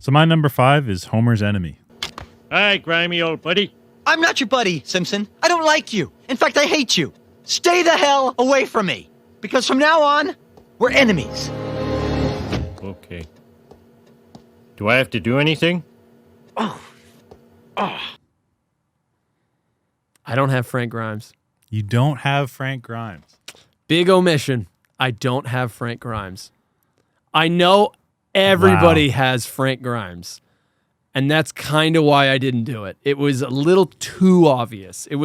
So my number 5 is Homer's enemy. Hi, grimy old buddy. I'm not your buddy, Simpson. I don't like you. In fact, I hate you. Stay the hell away from me. Because from now on, we're enemies. Okay. Do I have to do anything? I don't have Frank Grimes. You don't have Frank Grimes. Big omission. I don't have Frank Grimes. I know everybody has Frank Grimes. And that's kind of why I didn't do it. It was a little too obvious. It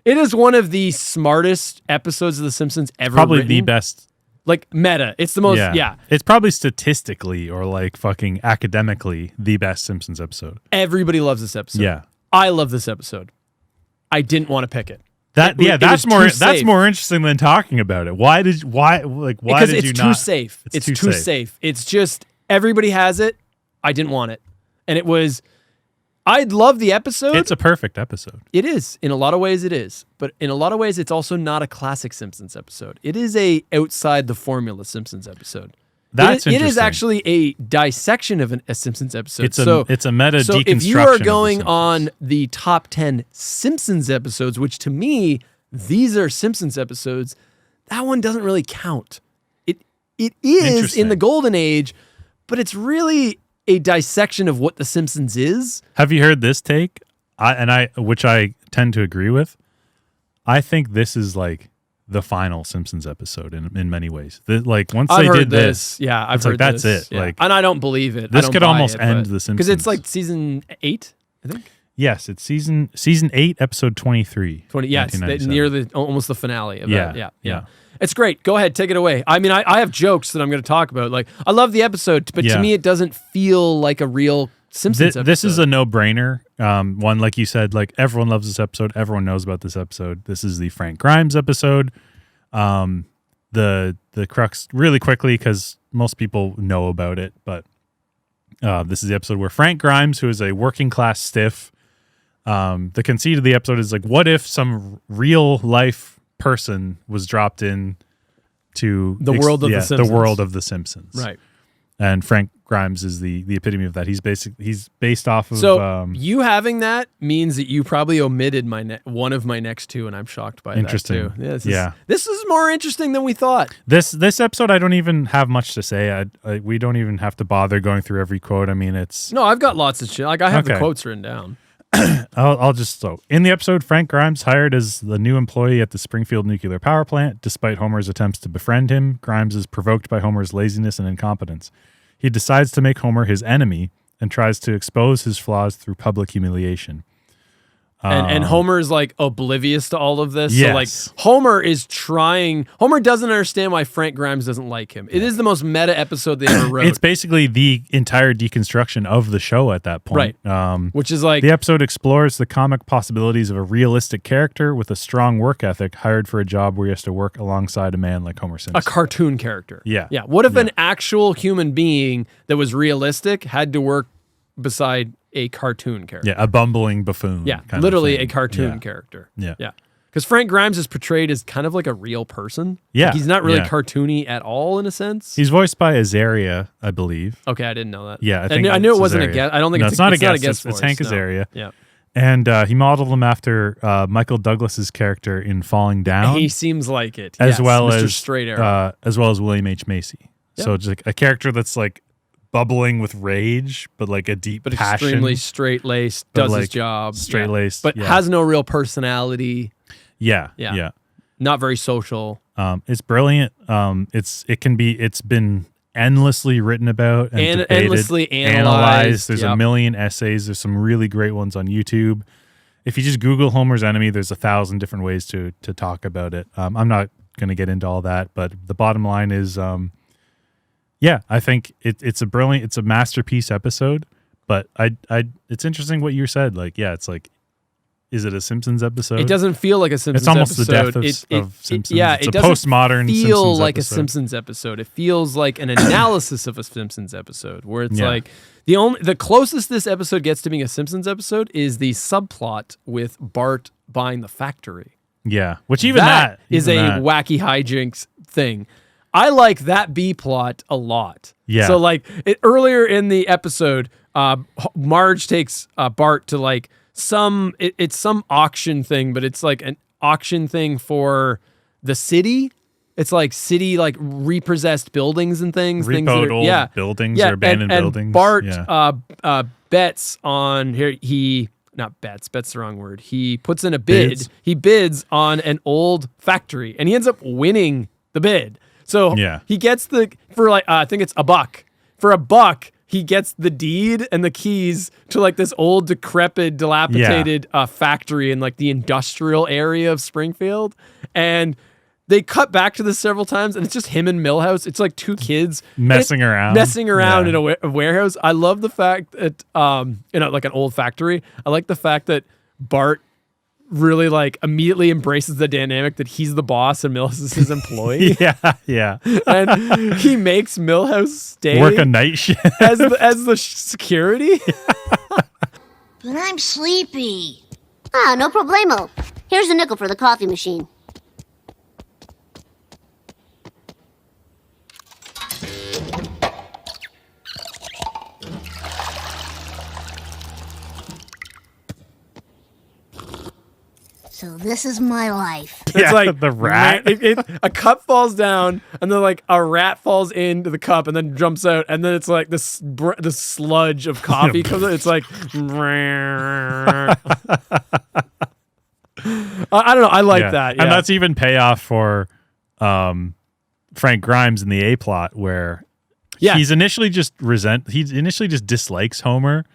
is one of the smartest episodes of The Simpsons ever Probably written. the best. Like meta. It's the most, yeah. It's probably statistically or like fucking academically the best Simpsons episode. Everybody loves this episode. Yeah. I love this episode. I didn't want to pick it. That's more interesting than talking about it. Why did you not? Because it's too safe. It's too safe. It's just everybody has it. I didn't want it. And it was, I love the episode. It's a perfect episode. It is. In a lot of ways it is. But in a lot of ways it's also not a classic Simpsons episode. It is a outside the formula Simpsons episode. That's it interesting. is actually a dissection of a Simpsons episode. It's a meta deconstruction. So if you are going on the top 10 Simpsons episodes, which to me, these are Simpsons episodes, that one doesn't really count. It is in the golden age, but it's really a dissection of what The Simpsons is. Have you heard this take? Which I tend to agree with. I think this is like the final Simpsons episode in many ways. Once they did this, yeah, I've heard that's this. it. Yeah. Like, and I don't believe it. This could almost end The Simpsons because it's like season 8, I think. Yes, it's season 8, episode 23. 20. Yes, near almost the finale of that. Yeah. It's great. Go ahead, take it away. I mean, I have jokes that I'm going to talk about. Like, I love the episode, but to me, it doesn't feel like a real Simpsons episode. This is a no-brainer. One, like you said, like everyone loves this episode. Everyone knows about this episode. This is the Frank Grimes episode. The crux, really quickly, because most people know about it, but this is the episode where Frank Grimes, who is a working-class stiff, the conceit of the episode is like, what if some real-life person was dropped in to the world of the Simpsons. The world of the Simpsons, right? And Frank Grimes is the epitome of that. He's based off of. So you having that means that you probably omitted one of my next two, and I'm shocked by that too. This is more interesting than we thought. This episode, I don't even have much to say. We don't even have to bother going through every quote. I mean, I've got lots of shit. Like I have the quotes written down. In the episode, Frank Grimes hired as the new employee at the Springfield nuclear power plant. Despite Homer's attempts to befriend him, Grimes is provoked by Homer's laziness and incompetence. He decides to make Homer his enemy and tries to expose his flaws through public humiliation. And Homer's like oblivious to all of this. Yes. So like Homer doesn't understand why Frank Grimes doesn't like him. It is the most meta episode they ever wrote. It's basically the entire deconstruction of the show at that point. Right. Which is like... The episode explores the comic possibilities of a realistic character with a strong work ethic hired for a job where he has to work alongside a man like Homer Simpson. A cartoon character. Yeah. Yeah. What if an actual human being that was realistic had to work beside a cartoon character? Yeah, a bumbling buffoon. Yeah, literally a cartoon character. Yeah. Because Frank Grimes is portrayed as kind of like a real person. Yeah. Like he's not really cartoony at all in a sense. He's voiced by Azaria, I believe. Okay, I didn't know that. Yeah, I knew it wasn't a guess. I don't think it's not a guess. It's It's Hank Azaria. Yeah. And he modeled him after Michael Douglas's character in Falling Down. He seems like it. As well Mr. as Straight Arrow. as well as William H. Macy. Yep. So it's like a character that's like bubbling with rage, but like a deep passion. Extremely straight-laced, does his job. Straight-laced. But has no real personality. Yeah. Not very social. It's brilliant. It's been endlessly written about and debated, endlessly analyzed. There's a million essays. There's some really great ones on YouTube. If you just Google Homer's enemy, there's 1,000 different ways to talk about it. I'm not going to get into all that, but the bottom line is, I think it's a masterpiece episode. But it's interesting what you said. Like, it's like, is it a Simpsons episode? It doesn't feel like a Simpsons episode. It's almost the death of Simpsons. It's a postmodern Simpsons feel like episode. a Simpsons episode. It feels like an analysis of a Simpsons episode, where it's like the closest this episode gets to being a Simpsons episode is the subplot with Bart buying the factory. Yeah, which that is a wacky hijinks thing. I like that B plot a lot. Yeah. So like earlier in the episode, Marge takes Bart to like it's some auction thing, but it's like an auction thing for the city. It's like city, like repossessed buildings and things. Repoed old buildings or abandoned buildings. Bart bets on bet's the wrong word. He puts in a bid. Bids? He bids on an old factory and he ends up winning the bid. So he gets for like, I think it's $1. For $1, he gets the deed and the keys to like this old decrepit, dilapidated factory in like the industrial area of Springfield. And they cut back to this several times, and it's just him and Milhouse. It's like two kids messing around in a warehouse. I love the fact that, like an old factory. I like the fact that Bart really like immediately embraces the dynamic that he's the boss and Milhouse is his employee. yeah. And he makes Milhouse stay work a night shift as the security. But I'm sleepy. Ah, no problemo. Here's a nickel for the coffee machine. So this is my life. It's like the rat. A cup falls down, and then like a rat falls into the cup, and then jumps out, and then it's like this sludge of coffee comes out. It's like, I don't know. I like that, and that's even payoff for Frank Grimes in the A plot, where he initially just dislikes Homer.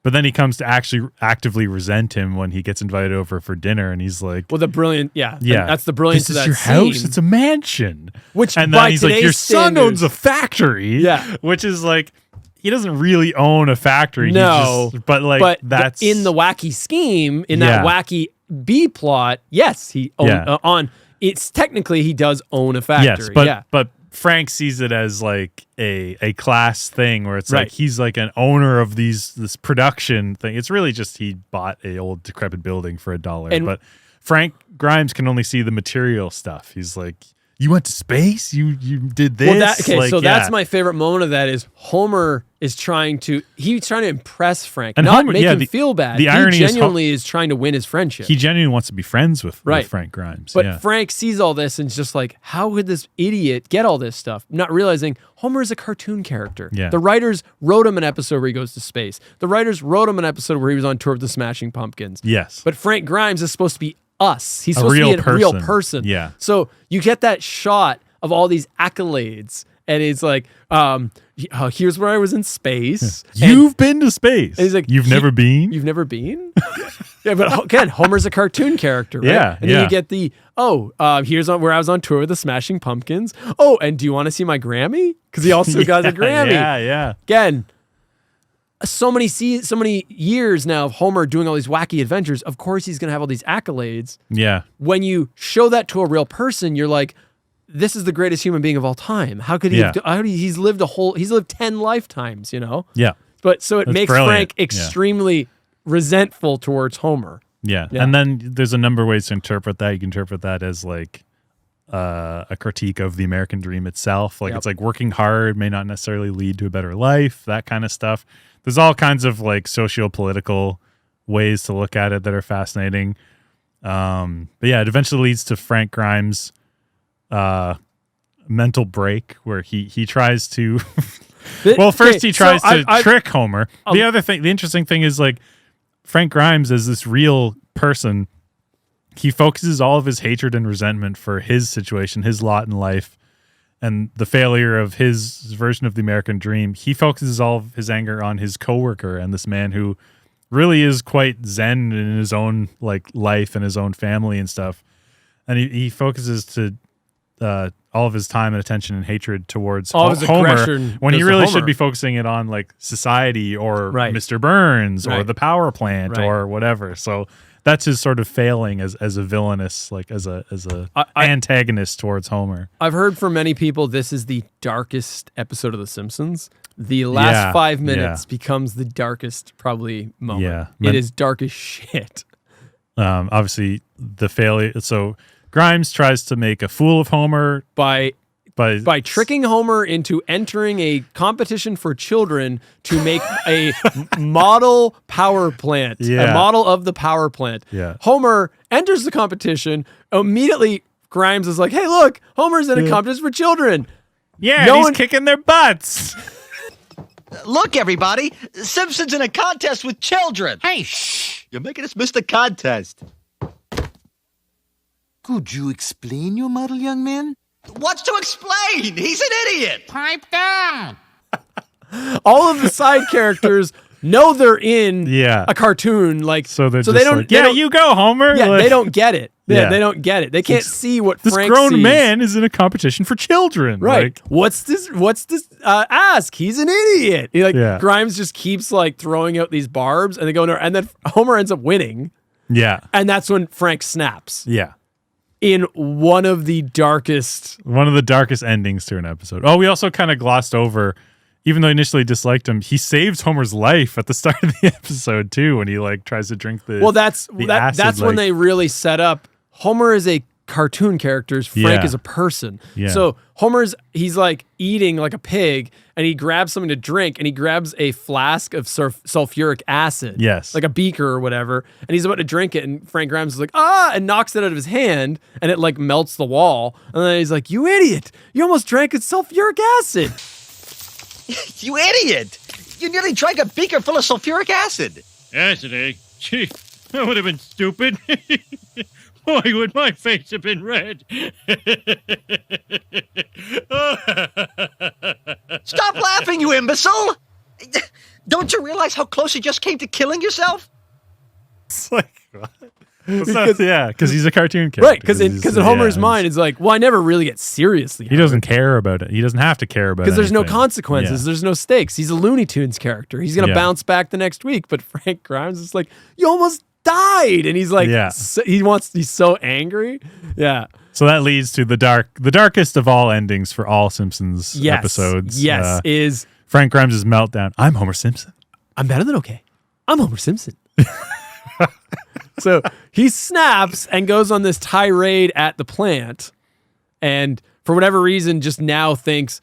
But then he comes to actually actively resent him when he gets invited over for dinner, and he's like, "Well, the brilliant, that's the brilliance of that your scene. house? It's a mansion." And then he's like, "Your son owns a factory." Yeah, which is like, he doesn't really own a factory. No, but that's in the wacky scheme, in that wacky B plot. Yes, he owns it's technically he does own a factory. Yes, but Frank sees it as like a class thing where it's like he's like an owner of this production thing. It's really just he bought a old decrepit building for $1. But Frank Grimes can only see the material stuff. He's like, you went to space? You did this? Well, that's my favorite moment of that is Homer is trying to impress Frank, and not Homer, make him feel bad. The irony genuinely is trying to win his friendship. He genuinely wants to be friends with Frank Grimes. But Frank sees all this and is just like, how could this idiot get all this stuff? Not realizing Homer is a cartoon character. Yeah. The writers wrote him an episode where he goes to space. The writers wrote him an episode where he was on tour with the Smashing Pumpkins. Yes. But Frank Grimes is supposed to be us. He's supposed to be a real person. Yeah. So you get that shot of all these accolades, and it's like, here's where I was in space. You've been to space. And he's like, you've never been? You've never been? Yeah, but again, Homer's a cartoon character, right? Yeah. And then you get the, here's where I was on tour with the Smashing Pumpkins. Oh, and do you want to see my Grammy? Because he also got a Grammy. Yeah. Again, so many years now of Homer doing all these wacky adventures. Of course, he's going to have all these accolades. Yeah. When you show that to a real person, you're like, this is the greatest human being of all time. How could he? He's lived 10 lifetimes, you know? Yeah. But so it makes brilliant. Frank extremely resentful towards Homer. Yeah. And then there's a number of ways to interpret that. You can interpret that as like a critique of the American dream itself. Like it's like working hard may not necessarily lead to a better life, that kind of stuff. There's all kinds of like socio-political ways to look at it that are fascinating. But yeah, it eventually leads to Frank Grimes' mental break where he tries to he tries to trick Homer. The interesting thing is like Frank Grimes as this real person, he focuses all of his hatred and resentment for his situation, his lot in life, and the failure of his version of the American dream. He focuses all of his anger on his coworker and this man who really is quite zen in his own like life and his own family and stuff. And he focuses to all of his time and attention and hatred towards Homer when he really should be focusing it on like society or Mr. Burns or the power plant or whatever. So that's his sort of failing as a villainous, like as a antagonist towards Homer. I've heard from many people this is the darkest episode of The Simpsons. The last 5 minutes becomes the darkest probably moment. Yeah, it is dark as shit. Obviously the failure. So Grimes tries to make a fool of Homer by by tricking Homer into entering a competition for children to make a model power plant, a model of the power plant. Yeah. Homer enters the competition. Immediately, Grimes is like, "Hey, look, Homer's in a competition for children." Yeah, he's kicking their butts. Look, everybody, Simpsons in a contest with children. Hey, shh! You're making us miss the contest. Could you explain your model, young man? What's to explain? He's an idiot. Pipe down! All of the side characters know they're in Yeah. a cartoon, So they're they just don't. like, they yeah, don't- you go, Homer. Yeah, Like, they don't get it. Yeah. They don't get it. They can't see what this Frank grown sees. man is in a competition for children. Right. Like, What's this ask? He's an idiot. Yeah. Grimes just keeps throwing out these barbs and they go and then Homer ends up winning. yeah. And that's when Frank snaps Yeah. in one of the darkest. One of the darkest endings to an episode. Oh, we also kind of glossed over, even though I initially disliked him, he saves Homer's life at the start of the episode too when he tries to drink the That's acid, when they really set up Homer is a cartoon character, Frank Yeah. is a person. Yeah. So he's eating like a pig and he grabs something to drink and he grabs a flask of sulfuric acid. Yes. Like a beaker or whatever. And he's about to drink it and Frank Grimes is like, ah, and knocks it out of his hand and it melts the wall. And then he's like, you idiot. You almost drank its sulfuric acid. You idiot. You nearly drank a beaker full of sulfuric acid. Acid, eh? Gee, that would have been stupid. Why would my face have been red? Stop laughing, you imbecile. Don't you realize how close you just came to killing yourself? It's like, what? Because he's a cartoon character. Right, because in Homer's mind, it's like, well, I never really get seriously. He doesn't care about it. He doesn't have to care about it. Because there's no anything. consequences. Yeah. There's no stakes. He's a Looney Tunes character. He's going to bounce back the next week. But Frank Grimes is like, you almost died. And he's like, he's so angry. Yeah. So that leads to the darkest of all endings for all Simpsons episodes. Yes, is Frank Grimes' meltdown. I'm Homer Simpson. I'm better than okay. I'm Homer Simpson. So he snaps and goes on this tirade at the plant. And for whatever reason, just now thinks,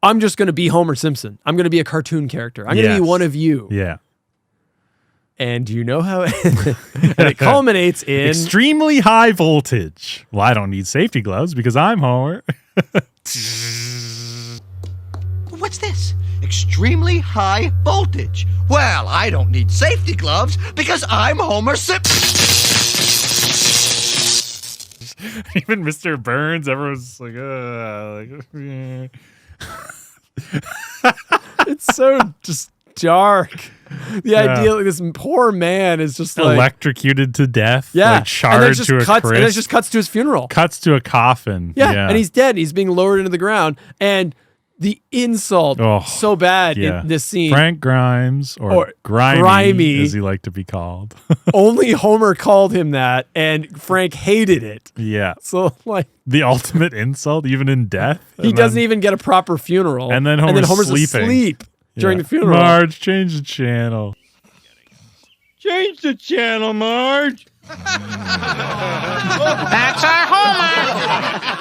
I'm just going to be Homer Simpson. I'm going to be a cartoon character. I'm going to be one of you. Yeah. And you know how and it culminates in extremely high voltage. Well, I don't need safety gloves because I'm Homer. What's this? Extremely high voltage. Well, I don't need safety gloves because I'm Homer Simpson. Even Mr. Burns, everyone's like, it's so just dark. The idea this poor man is just electrocuted to death. Yeah. Charred to a crisp. And then it just cuts to his funeral. Cuts to a coffin. Yeah. And he's dead. He's being lowered into the ground. And the insult so bad in this scene. Frank Grimes or Grimy, as he liked to be called. Only Homer called him that, and Frank hated it. Yeah. So the ultimate insult, even in death. He doesn't even get a proper funeral. And then Homer's asleep during the funeral. Marge, change the channel. Change the channel, Marge. That's our Homer.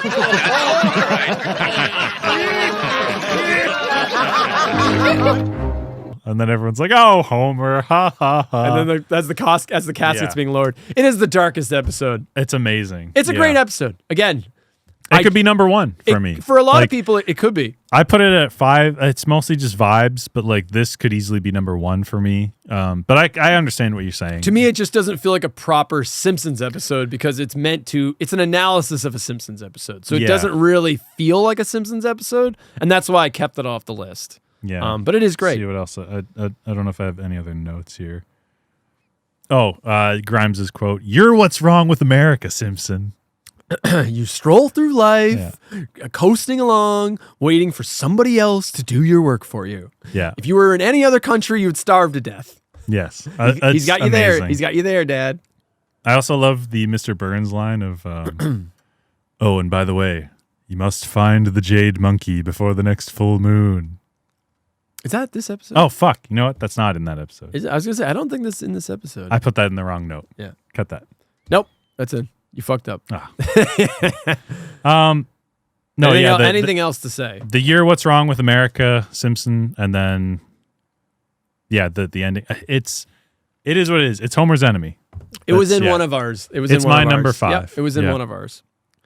And then everyone's like, "Oh, Homer, ha ha ha!" And then as the casket's being lowered, it is the darkest episode. It's amazing. It's a great episode. Again, it could be number one for me. For a lot of people, it could be. I put it at 5. It's mostly just vibes, but this could easily be number 1 for me. But I understand what you're saying. To me, it just doesn't feel like a proper Simpsons episode because it's an analysis of a Simpsons episode. So it doesn't really feel like a Simpsons episode. And that's why I kept it off the list. Yeah. But it is great. See what else? I don't know if I have any other notes here. Oh, Grimes' quote, "You're what's wrong with America, Simpson." You stroll through life, coasting along, waiting for somebody else to do your work for you. Yeah. If you were in any other country, you would starve to death. Yes. He's got you there. He's got you there, Dad. I also love the Mr. Burns line of, "Oh, and by the way, you must find the jade monkey before the next full moon." Is that this episode? Oh, fuck. You know what? That's not in that episode. I was going to say, I don't think this is in this episode. I put that in the wrong note. Yeah. Cut that. Nope. That's it. You fucked up. No, yeah. Anything else to say? The year What's Wrong with America, Simpson, and then the ending. It is what it is. It's Homer's enemy. It was in yeah. one of ours. It was It's in one my of number ours. 5. Yep, it was in Yeah. one of ours.